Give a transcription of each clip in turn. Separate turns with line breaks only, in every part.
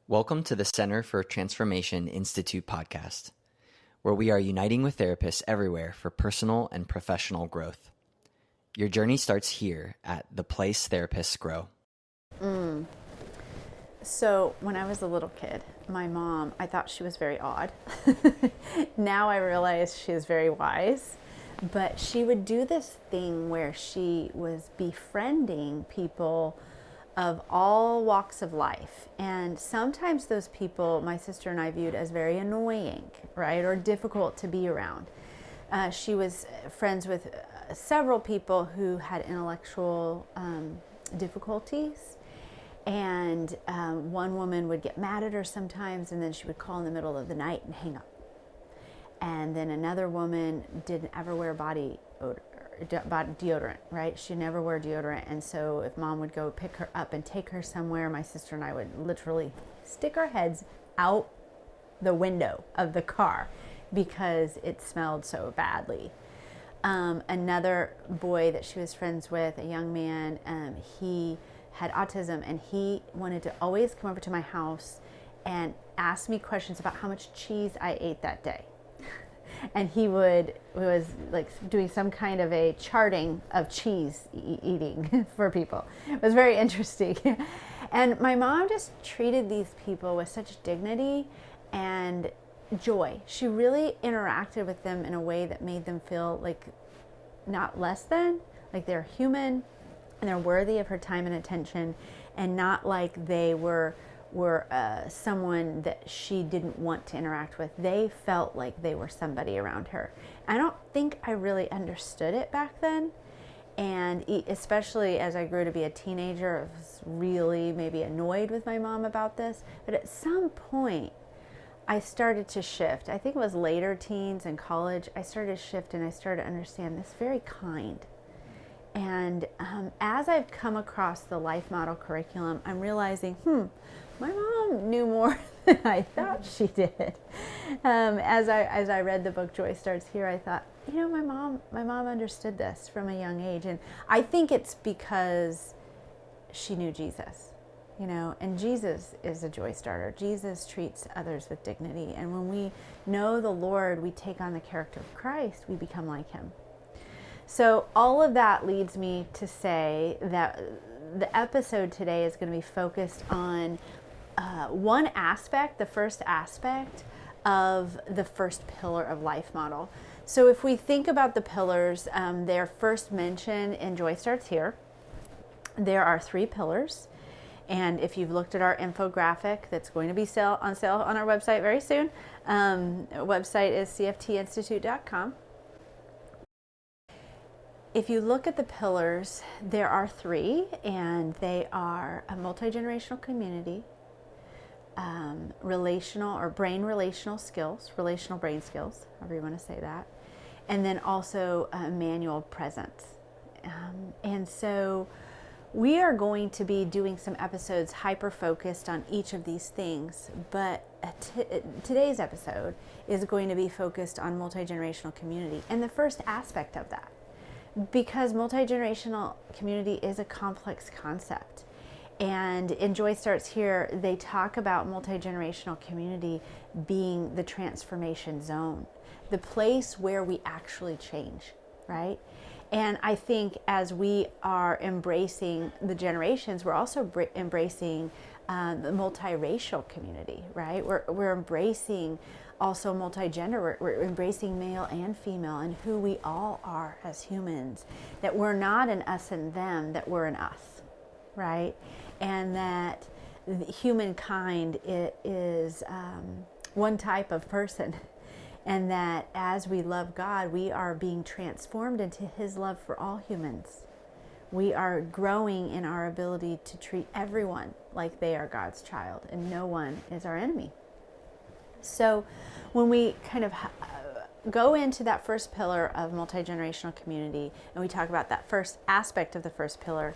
Welcome to the Center for Transformation Institute podcast, where we are uniting with therapists everywhere for personal and professional growth. Your journey starts here at the place therapists grow.
So when I was a little kid, my mom, I thought she was very odd. Now I realize she is very wise. But she would do this thing where she was befriending people of all walks of life. And sometimes those people, my sister and I viewed as very annoying, right? Or difficult to be around. She was friends with several people who had intellectual difficulties. And one woman would get mad at her sometimes, and then she would call in the middle of the night and hang up. And then another woman didn't ever wear body deodorant, right? She never wore deodorant. And so if mom would go pick her up and take her somewhere, my sister and I would literally stick our heads out the window of the car because it smelled so badly. Another boy that she was friends with, a young man, he had autism, and he wanted to always come over to my house and ask me questions about how much cheese I ate that day. And he was like doing some kind of a charting of cheese eating for people. It was very interesting. And my mom just treated these people with such dignity and joy. She really interacted with them in a way that made them feel like not less than, like they're human and they're worthy of her time and attention, and not like they were someone that she didn't want to interact with. They felt like they were somebody around her. I don't think I really understood it back then. And especially as I grew to be a teenager, I was really maybe annoyed with my mom about this. But at some point, I started to shift. I think it was later teens and college. I started to shift, and I started to understand this very kind. And as I've come across the life model curriculum, I'm realizing, my mom knew more than I thought she did. As I read the book Joy Starts Here, I thought, my mom understood this from a young age. And I think it's because she knew Jesus, and Jesus is a joy starter. Jesus treats others with dignity. And when we know the Lord, we take on the character of Christ, we become like him. So all of that leads me to say that the episode today is going to be focused on one aspect, the first aspect of the first pillar of life model. So if we think about the pillars, they're first mentioned in Joy Starts Here. There are 3 pillars. And if you've looked at our infographic that's going to be on sale on our website very soon, website is cftinstitute.com. If you look at the pillars, there are 3, and they are a multi-generational community, relational or brain relational skills, relational brain skills, however you want to say that, and then also Immanuel presence. And so we are going to be doing some episodes hyper-focused on each of these things, but today's episode is going to be focused on multi-generational community and the first aspect of that. Because multi-generational community is a complex concept. And in Joy Starts Here, they talk about multi-generational community being the transformation zone, the place where we actually change, right? And I think as we are embracing the generations, we're also embracing the multiracial community, right? We're embracing also multi-gender. We're embracing male and female and who we all are as humans, that we're not an us and them, that we're an us, right? And that humankind is one type of person, and that as we love God, we are being transformed into his love for all humans. We are growing in our ability to treat everyone like they are God's child, and no one is our enemy. So when we kind of go into that first pillar of multi-generational community, and we talk about that first aspect of the first pillar,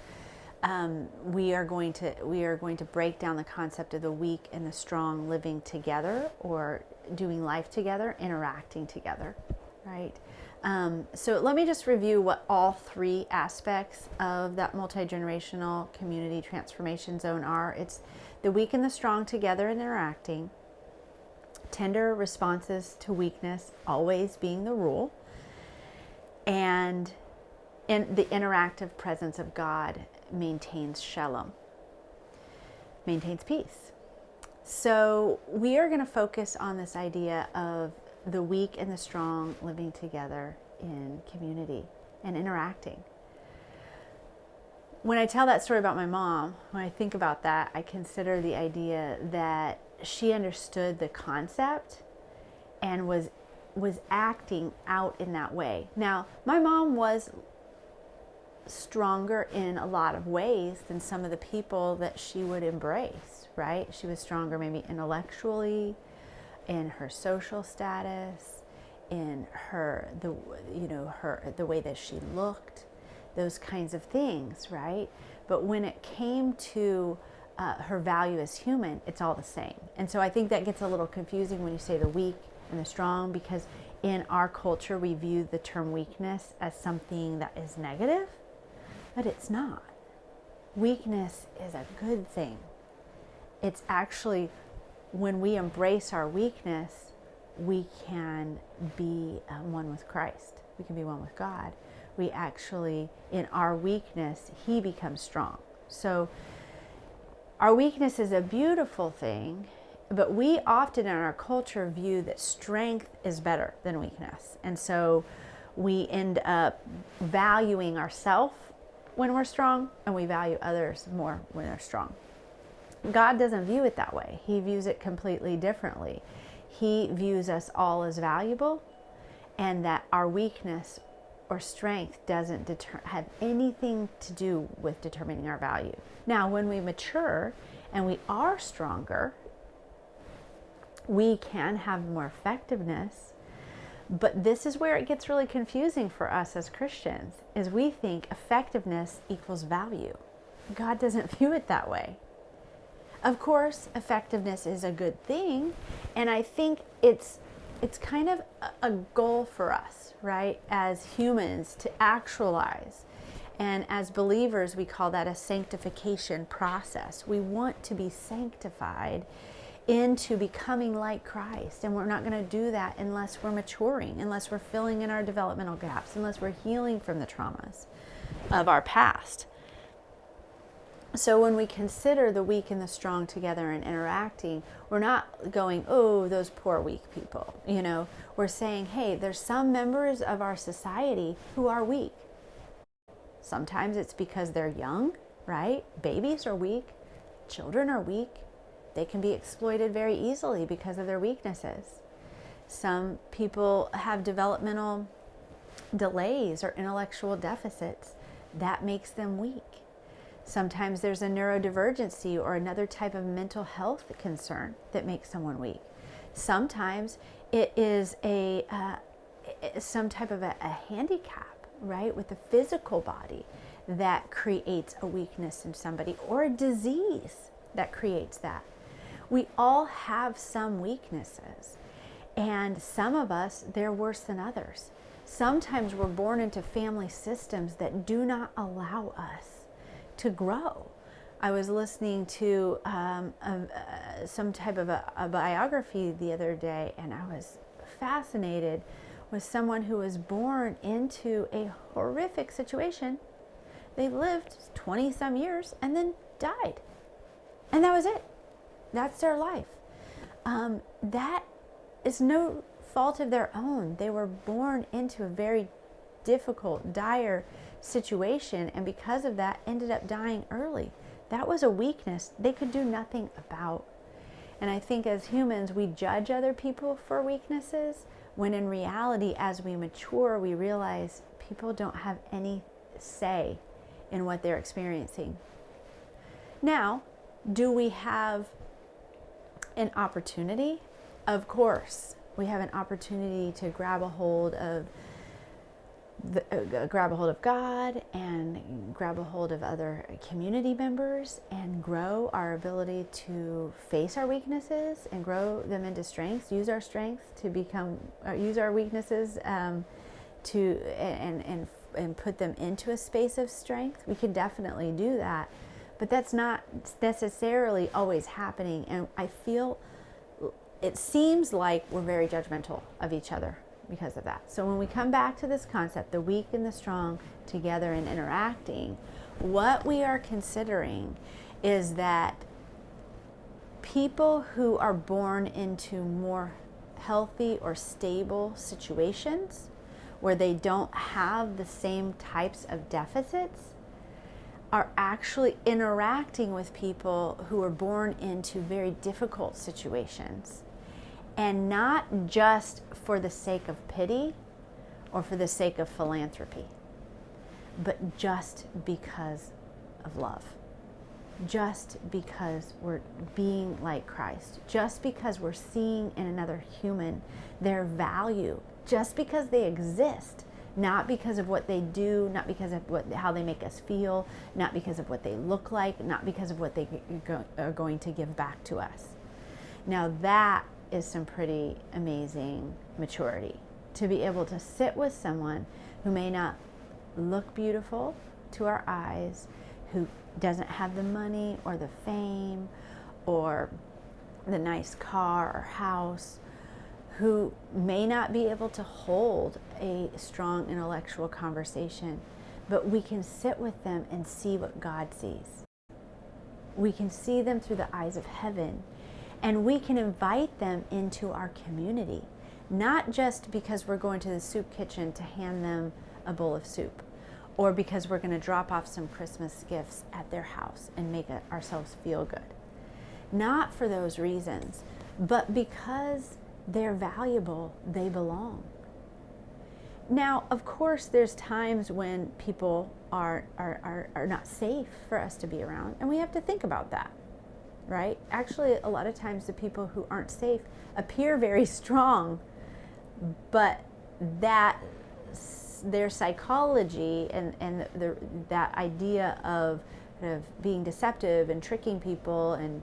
we are going to break down the concept of the weak and the strong living together, or doing life together, interacting together, right? So let me just review what all 3 aspects of that multi-generational community transformation zone are. It's The weak and the strong together and interacting. Tender responses to weakness always being the rule. And in the interactive presence of God maintains shalom, maintains peace. So we are going to focus on this idea of the weak and the strong living together in community and interacting. When I tell that story about my mom, when I think about that, I consider the idea that she understood the concept and was acting out in that way. Now, my mom was stronger in a lot of ways than some of the people that she would embrace, right? She was stronger maybe intellectually, in her social status, in the way that she looked, those kinds of things, right? But when it came to her value as human, it's all the same. And so I think that gets a little confusing when you say the weak and the strong, because in our culture we view the term weakness as something that is negative, but it's not. Weakness is a good thing. It's actually, when we embrace our weakness, we can be one with Christ. We can be one with God. We actually, in our weakness, He becomes strong. So our weakness is a beautiful thing, but we often in our culture view that strength is better than weakness. And so we end up valuing ourselves when we're strong, and we value others more when they're strong. God doesn't view it that way. He views it completely differently. He views us all as valuable, and that our weakness or strength doesn't have anything to do with determining our value. Now, when we mature and we are stronger, we can have more effectiveness. But this is where it gets really confusing for us as Christians, is we think effectiveness equals value. God doesn't view it that way. Of course, effectiveness is a good thing, and I think it's kind of a goal for us, right, as humans to actualize. And as believers, we call that a sanctification process. We want to be sanctified into becoming like Christ. And we're not going to do that unless we're maturing, unless we're filling in our developmental gaps, unless we're healing from the traumas of our past. So when we consider the weak and the strong together and interacting, we're not going, oh, those poor weak people. We're saying, hey, there's some members of our society who are weak. Sometimes it's because they're young, right? Babies are weak. Children are weak. They can be exploited very easily because of their weaknesses. Some people have developmental delays or intellectual deficits. That makes them weak. Sometimes there's a neurodivergency or another type of mental health concern that makes someone weak. Sometimes it is some type of a handicap, right, with the physical body that creates a weakness in somebody, or a disease that creates that. We all have some weaknesses, and some of us, they're worse than others. Sometimes we're born into family systems that do not allow us to grow. I was listening to some type of a biography the other day, and I was fascinated with someone who was born into a horrific situation. They lived 20 some years and then died. And that was it. That's their life. That is no fault of their own. They were born into a very difficult, dire situation, and because of that ended up dying early. That was a weakness they could do nothing about. And I think as humans, we judge other people for weaknesses, when in reality, as we mature, we realize people don't have any say in what they're experiencing. Now, do we have an opportunity? Of course, we have an opportunity to grab a hold of God and grab a hold of other community members and grow our ability to face our weaknesses and grow them into strengths. Use our strengths to use our weaknesses and put them into a space of strength. We can definitely do that, But that's not necessarily always happening. And I feel it seems like we're very judgmental of each other because of that. So when we come back to this concept, the weak and the strong together and interacting, what we are considering is that people who are born into more healthy or stable situations where they don't have the same types of deficits are actually interacting with people who are born into very difficult situations, and not just for the sake of pity or for the sake of philanthropy, but just because of love. Just because we're being like Christ, just because we're seeing in another human their value, just because they exist, not because of what they do, not because of how they make us feel, not because of what they look like, not because of what they are going to give back to us. Now that is some pretty amazing maturity, to be able to sit with someone who may not look beautiful to our eyes, who doesn't have the money or the fame or the nice car or house, who may not be able to hold a strong intellectual conversation, but we can sit with them and see what God sees. We can see them through the eyes of heaven, and we can invite them into our community, not just because we're going to the soup kitchen to hand them a bowl of soup, or because we're going to drop off some Christmas gifts at their house and make ourselves feel good. Not for those reasons, but because they're valuable, they belong. Now, of course, there's times when people are not safe for us to be around, and we have to think about that, right? Actually, a lot of times the people who aren't safe appear very strong, but their psychology and that idea of kind of being deceptive and tricking people, and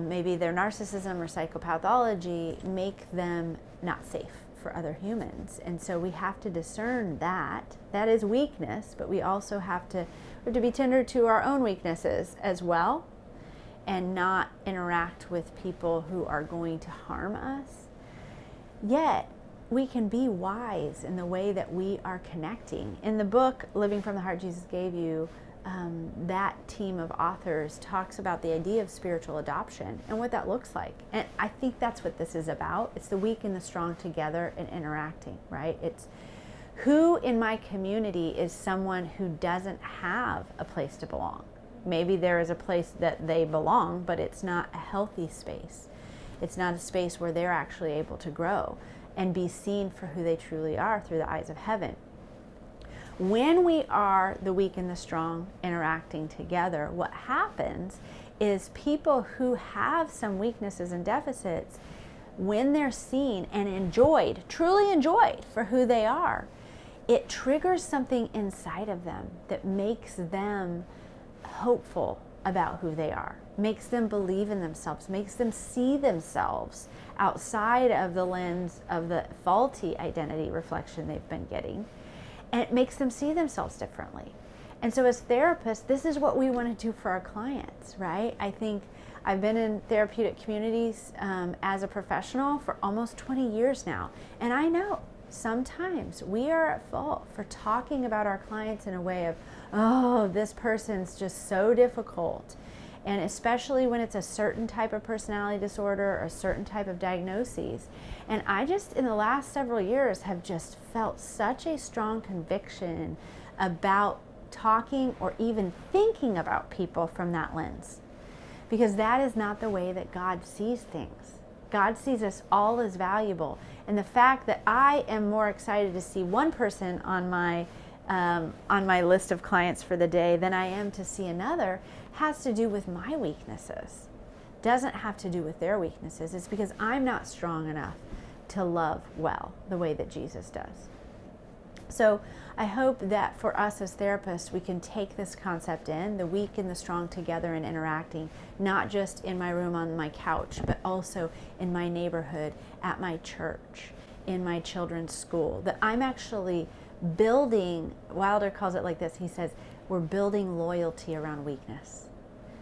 maybe their narcissism or psychopathology make them not safe for other humans. And so we have to discern that is weakness, but we also have to be tender to our own weaknesses as well, and not interact with people who are going to harm us. Yet we can be wise in the way that we are connecting. In the book, Living from the Heart Jesus Gave You, that team of authors talks about the idea of spiritual adoption and what that looks like. And I think that's what this is about. It's the weak and the strong together and interacting, right? It's who in my community is someone who doesn't have a place to belong. Maybe there is a place that they belong, but it's not a healthy space. It's not a space where they're actually able to grow and be seen for who they truly are through the eyes of heaven. When we are the weak and the strong interacting together, what happens is people who have some weaknesses and deficits, when they're seen and enjoyed, truly enjoyed for who they are, it triggers something inside of them that makes them hopeful about who they are, makes them believe in themselves, makes them see themselves outside of the lens of the faulty identity reflection they've been getting, and it makes them see themselves differently. And so as therapists, this is what we want to do for our clients, right? I think I've been in therapeutic communities as a professional for almost 20 years now, and I know sometimes we are at fault for talking about our clients in a way of, oh, this person's just so difficult. And especially when it's a certain type of personality disorder or a certain type of diagnoses. And I just, in the last several years, have just felt such a strong conviction about talking or even thinking about people from that lens. Because that is not the way that God sees things. God sees us all as valuable. And the fact that I am more excited to see one person on my list of clients for the day than I am to see another has to do with my weaknesses. Doesn't have to do with their weaknesses. It's because I'm not strong enough to love well the way that Jesus does. So I hope that for us as therapists, we can take this concept in, the weak and the strong together and interacting, not just in my room on my couch, but also in my neighborhood, at my church, in my children's school, that I'm actually building. Wilder calls it like this. He says, we're building loyalty around weakness.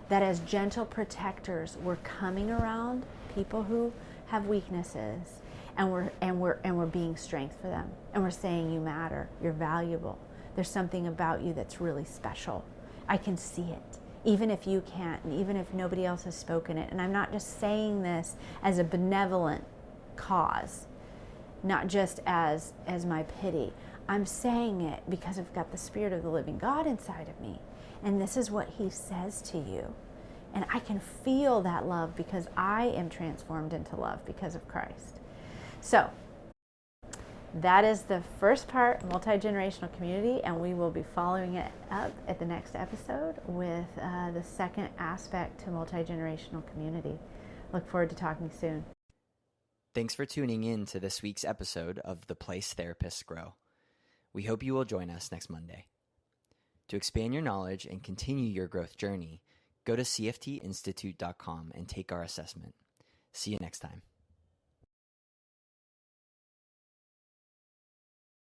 That as gentle protectors, we're coming around people who have weaknesses, and we're being strength for them. And we're saying, you matter, you're valuable. There's something about you that's really special. I can see it, even if you can't, and even if nobody else has spoken it. And I'm not just saying this as a benevolent cause, not just as my pity. I'm saying it because I've got the Spirit of the living God inside of me. And this is what He says to you. And I can feel that love because I am transformed into love because of Christ. So that is the first part, multi-generational community, and we will be following it up at the next episode with the second aspect to multi-generational community. Look forward to talking soon.
Thanks for tuning in to this week's episode of The Place Therapists Grow. We hope you will join us next Monday. To expand your knowledge and continue your growth journey, go to cftinstitute.com and take our assessment. See you next time.